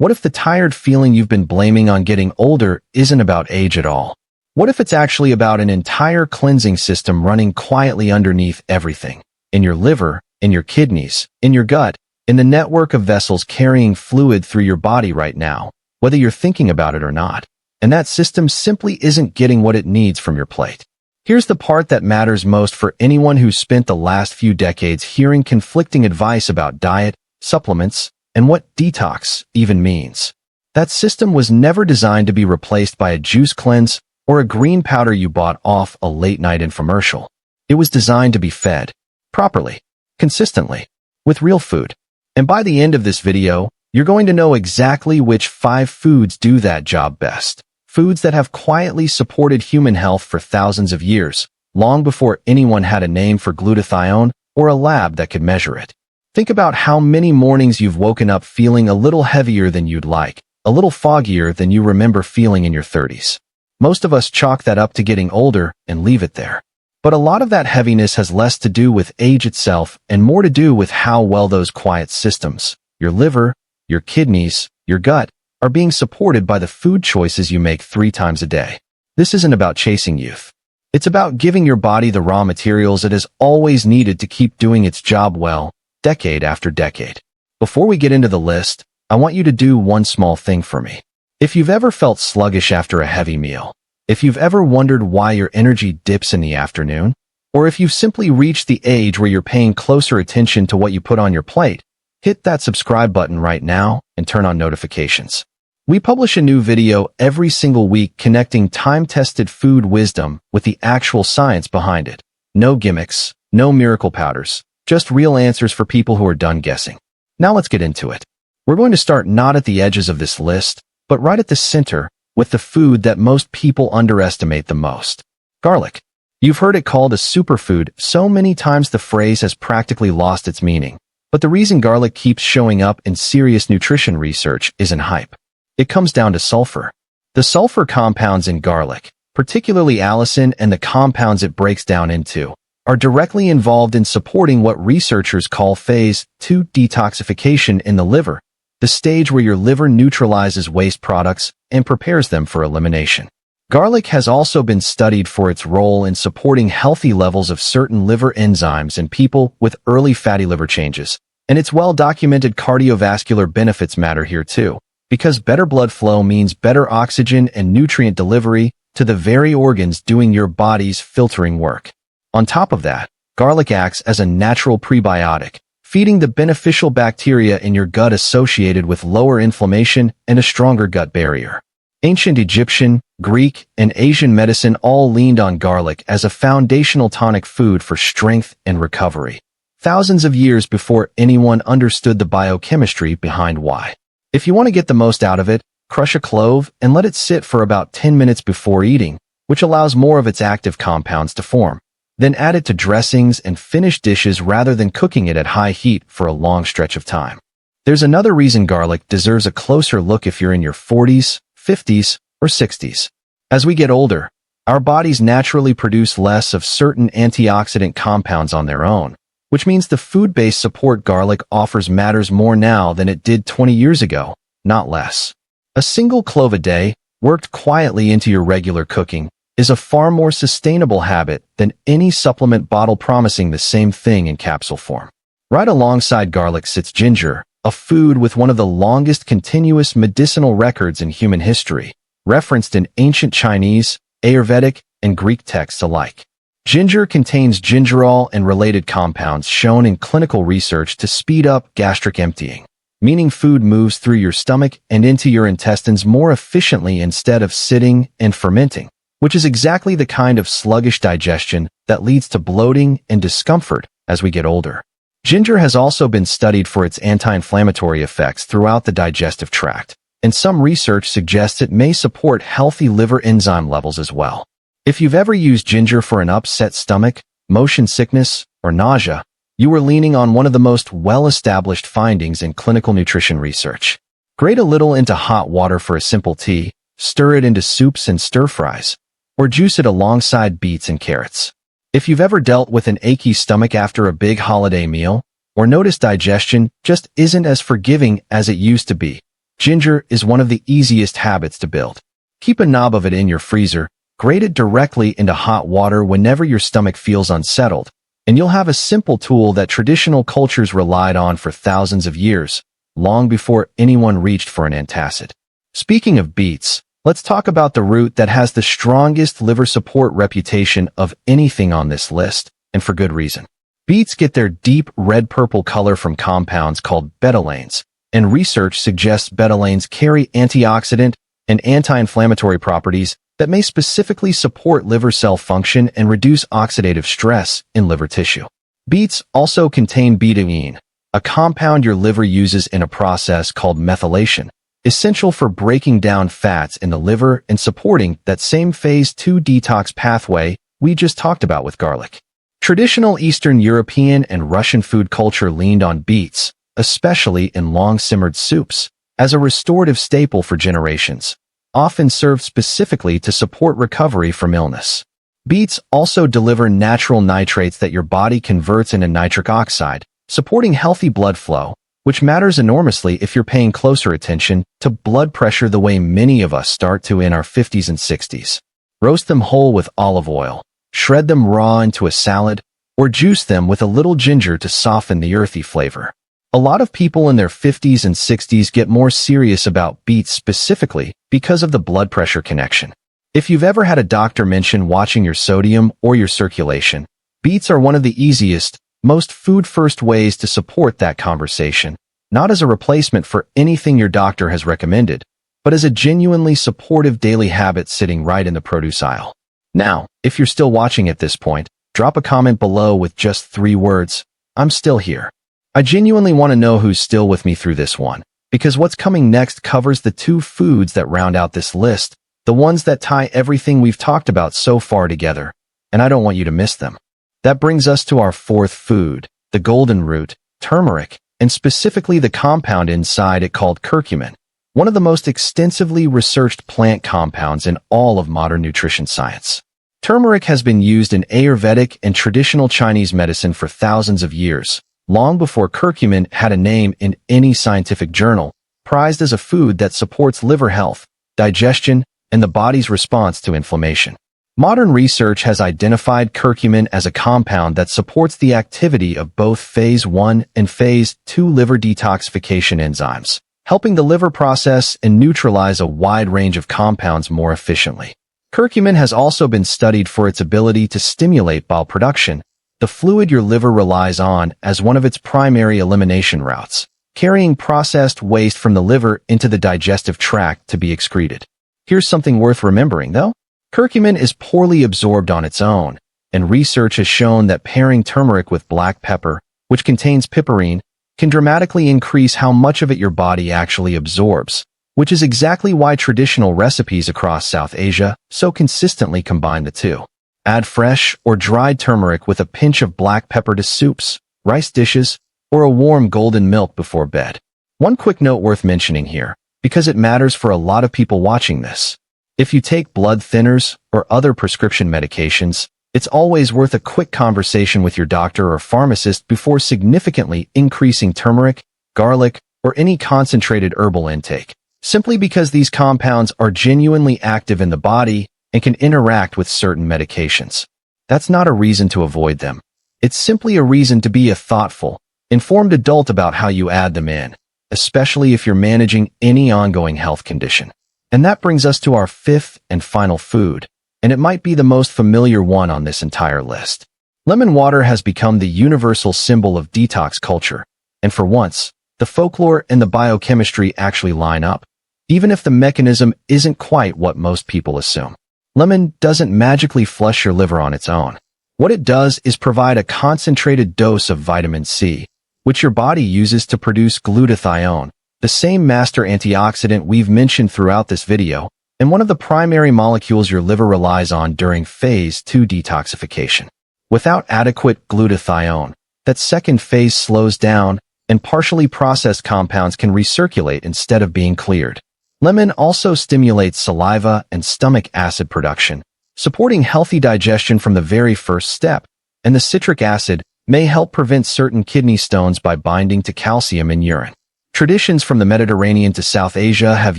What if the tired feeling you've been blaming on getting older isn't about age at all? What if it's actually about an entire cleansing system running quietly underneath everything? In your liver, in your kidneys, in your gut, in the network of vessels carrying fluid through your body right now, whether you're thinking about it or not. And that system simply isn't getting what it needs from your plate. Here's the part that matters most for anyone who's spent the last few decades hearing conflicting advice about diet, supplements, and what detox even means. That system was never designed to be replaced by a juice cleanse or a green powder you bought off a late-night infomercial. It was designed to be fed properly, consistently, with real food. And by the end of this video, you're going to know exactly which 5 foods do that job best. Foods that have quietly supported human health for thousands of years, long before anyone had a name for glutathione or a lab that could measure it. Think about how many mornings you've woken up feeling a little heavier than you'd like, a little foggier than you remember feeling in your 30s. Most of us chalk that up to getting older and leave it there. But a lot of that heaviness has less to do with age itself and more to do with how well those quiet systems, your liver, your kidneys, your gut, are being supported by the food choices you make 3 times a day. This isn't about chasing youth. It's about giving your body the raw materials it has always needed to keep doing its job well, decade after decade. Before we get into the list, I want you to do one small thing for me. If you've ever felt sluggish after a heavy meal, if you've ever wondered why your energy dips in the afternoon, or if you've simply reached the age where you're paying closer attention to what you put on your plate, hit that subscribe button right now and turn on notifications. We publish a new video every single week connecting time-tested food wisdom with the actual science behind it. No gimmicks, no miracle powders, just real answers for people who are done guessing. Now let's get into it. We're going to start not at the edges of this list, but right at the center, with the food that most people underestimate the most. Garlic. You've heard it called a superfood so many times the phrase has practically lost its meaning. But the reason garlic keeps showing up in serious nutrition research isn't hype. It comes down to sulfur. The sulfur compounds in garlic, particularly allicin and the compounds it breaks down into, are directly involved in supporting what researchers call phase 2 detoxification in the liver, the stage where your liver neutralizes waste products and prepares them for elimination. Garlic has also been studied for its role in supporting healthy levels of certain liver enzymes in people with early fatty liver changes, and its well-documented cardiovascular benefits matter here too, because better blood flow means better oxygen and nutrient delivery to the very organs doing your body's filtering work. On top of that, garlic acts as a natural prebiotic, feeding the beneficial bacteria in your gut associated with lower inflammation and a stronger gut barrier. Ancient Egyptian, Greek, and Asian medicine all leaned on garlic as a foundational tonic food for strength and recovery, thousands of years before anyone understood the biochemistry behind why. If you want to get the most out of it, crush a clove and let it sit for about 10 minutes before eating, which allows more of its active compounds to form. Then add it to dressings and finished dishes rather than cooking it at high heat for a long stretch of time. There's another reason garlic deserves a closer look if you're in your 40s, 50s, or 60s. As we get older, our bodies naturally produce less of certain antioxidant compounds on their own, which means the food-based support garlic offers matters more now than it did 20 years ago, not less. A single clove a day, worked quietly into your regular cooking, is a far more sustainable habit than any supplement bottle promising the same thing in capsule form. Right alongside garlic sits ginger, a food with one of the longest continuous medicinal records in human history, referenced in ancient Chinese, Ayurvedic, and Greek texts alike. Ginger contains gingerol and related compounds shown in clinical research to speed up gastric emptying, meaning food moves through your stomach and into your intestines more efficiently instead of sitting and fermenting, which is exactly the kind of sluggish digestion that leads to bloating and discomfort as we get older. Ginger has also been studied for its anti-inflammatory effects throughout the digestive tract, and some research suggests it may support healthy liver enzyme levels as well. If you've ever used ginger for an upset stomach, motion sickness, or nausea, you are leaning on one of the most well-established findings in clinical nutrition research. Grate a little into hot water for a simple tea, stir it into soups and stir-fries, or juice it alongside beets and carrots. If you've ever dealt with an achy stomach after a big holiday meal, or noticed digestion just isn't as forgiving as it used to be, Ginger is one of the easiest habits to build. Keep a knob of it in your freezer, grate it directly into hot water whenever your stomach feels unsettled, and you'll have a simple tool that traditional cultures relied on for thousands of years, long before anyone reached for an antacid. Speaking of beets, let's talk about the root that has the strongest liver support reputation of anything on this list, and for good reason. Beets get their deep red-purple color from compounds called betalains, and research suggests betalains carry antioxidant and anti-inflammatory properties that may specifically support liver cell function and reduce oxidative stress in liver tissue. Beets also contain betaine, a compound your liver uses in a process called methylation, essential for breaking down fats in the liver and supporting that same phase 2 detox pathway we just talked about with garlic. Traditional Eastern European and Russian food culture leaned on beets, especially in long-simmered soups, as a restorative staple for generations, often served specifically to support recovery from illness. Beets also deliver natural nitrates that your body converts into nitric oxide, supporting healthy blood flow, which matters enormously if you're paying closer attention to blood pressure the way many of us start to in our 50s and 60s. Roast them whole with olive oil, shred them raw into a salad, or juice them with a little ginger to soften the earthy flavor. A lot of people in their 50s and 60s get more serious about beets specifically because of the blood pressure connection. If you've ever had a doctor mention watching your sodium or your circulation, beets are one of the easiest, most food-first ways to support that conversation, not as a replacement for anything your doctor has recommended, but as a genuinely supportive daily habit sitting right in the produce aisle. Now, if you're still watching at this point, drop a comment below with just 3 words, "I'm still here." I genuinely want to know who's still with me through this one, because what's coming next covers the 2 foods that round out this list, the ones that tie everything we've talked about so far together, and I don't want you to miss them. That brings us to our 4th food, the golden root, turmeric, and specifically the compound inside it called curcumin, one of the most extensively researched plant compounds in all of modern nutrition science. Turmeric has been used in Ayurvedic and traditional Chinese medicine for thousands of years, long before curcumin had a name in any scientific journal, prized as a food that supports liver health, digestion, and the body's response to inflammation. Modern research has identified curcumin as a compound that supports the activity of both phase 1 and phase 2 liver detoxification enzymes, helping the liver process and neutralize a wide range of compounds more efficiently. Curcumin has also been studied for its ability to stimulate bile production, the fluid your liver relies on as one of its primary elimination routes, carrying processed waste from the liver into the digestive tract to be excreted. Here's something worth remembering, though. Curcumin is poorly absorbed on its own, and research has shown that pairing turmeric with black pepper, which contains piperine, can dramatically increase how much of it your body actually absorbs, which is exactly why traditional recipes across South Asia so consistently combine the 2. Add fresh or dried turmeric with a pinch of black pepper to soups, rice dishes, or a warm golden milk before bed. One quick note worth mentioning here, because it matters for a lot of people watching this. If you take blood thinners or other prescription medications, it's always worth a quick conversation with your doctor or pharmacist before significantly increasing turmeric, garlic, or any concentrated herbal intake, simply because these compounds are genuinely active in the body and can interact with certain medications. That's not a reason to avoid them. It's simply a reason to be a thoughtful, informed adult about how you add them in, especially if you're managing any ongoing health condition. And that brings us to our 5th and final food, and it might be the most familiar one on this entire list. Lemon water has become the universal symbol of detox culture, and for once, the folklore and the biochemistry actually line up, even if the mechanism isn't quite what most people assume. Lemon doesn't magically flush your liver on its own. What it does is provide a concentrated dose of vitamin C, which your body uses to produce glutathione, the same master antioxidant we've mentioned throughout this video, and one of the primary molecules your liver relies on during phase 2 detoxification. Without adequate glutathione, that second phase slows down, and partially processed compounds can recirculate instead of being cleared. Lemon also stimulates saliva and stomach acid production, supporting healthy digestion from the very first step, and the citric acid may help prevent certain kidney stones by binding to calcium in urine. Traditions from the Mediterranean to South Asia have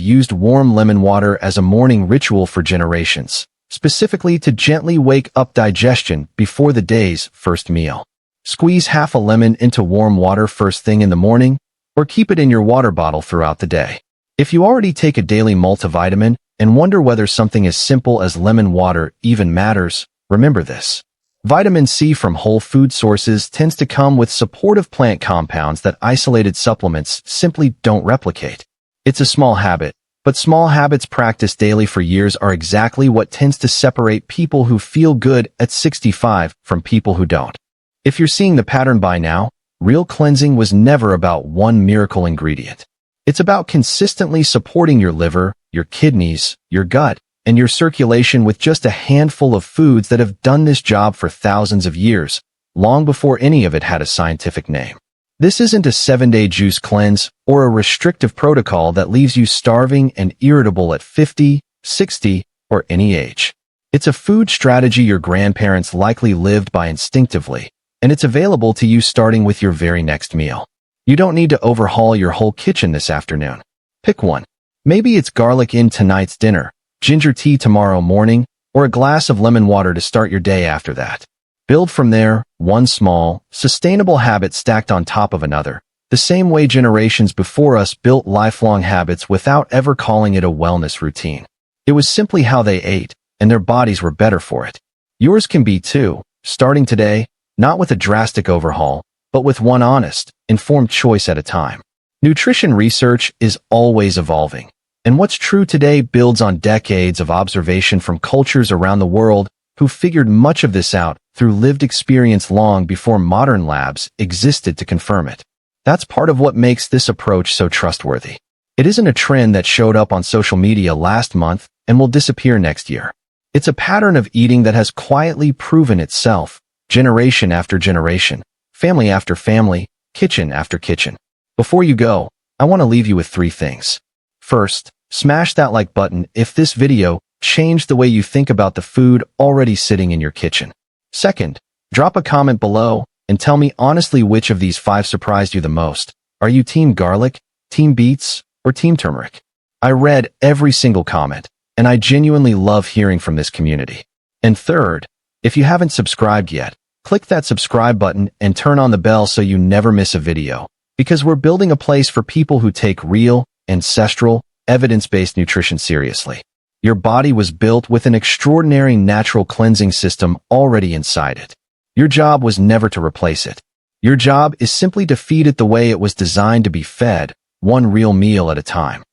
used warm lemon water as a morning ritual for generations, specifically to gently wake up digestion before the day's first meal. Squeeze half a lemon into warm water first thing in the morning, or keep it in your water bottle throughout the day. If you already take a daily multivitamin and wonder whether something as simple as lemon water even matters, remember this. Vitamin C from whole food sources tends to come with supportive plant compounds that isolated supplements simply don't replicate. It's a small habit, but small habits practiced daily for years are exactly what tends to separate people who feel good at 65 from people who don't. If you're seeing the pattern by now, real cleansing was never about one miracle ingredient. It's about consistently supporting your liver, your kidneys, your gut, and your circulation with just a handful of foods that have done this job for thousands of years, long before any of it had a scientific name. This isn't a 7-day juice cleanse or a restrictive protocol that leaves you starving and irritable at 50, 60, or any age. It's a food strategy your grandparents likely lived by instinctively, and it's available to you starting with your very next meal. You don't need to overhaul your whole kitchen this afternoon. Pick one. Maybe it's garlic in tonight's dinner, ginger tea tomorrow morning, or a glass of lemon water to start your day after that. Build from there, one small, sustainable habit stacked on top of another, the same way generations before us built lifelong habits without ever calling it a wellness routine. It was simply how they ate, and their bodies were better for it. Yours can be too, starting today, not with a drastic overhaul, but with one honest, informed choice at a time. Nutrition research is always evolving, and what's true today builds on decades of observation from cultures around the world who figured much of this out through lived experience long before modern labs existed to confirm it. That's part of what makes this approach so trustworthy. It isn't a trend that showed up on social media last month and will disappear next year. It's a pattern of eating that has quietly proven itself, generation after generation, family after family, kitchen after kitchen. Before you go, I want to leave you with 3 things. First, smash that like button if this video changed the way you think about the food already sitting in your kitchen. Second, drop a comment below and tell me honestly which of these 5 surprised you the most. Are you team garlic, team beets, or team turmeric? I read every single comment, and I genuinely love hearing from this community. And third, if you haven't subscribed yet, click that subscribe button and turn on the bell so you never miss a video, because we're building a place for people who take real, ancestral, evidence-based nutrition seriously. Your body was built with an extraordinary natural cleansing system already inside it. Your job was never to replace it. Your job is simply to feed it the way it was designed to be fed, one real meal at a time.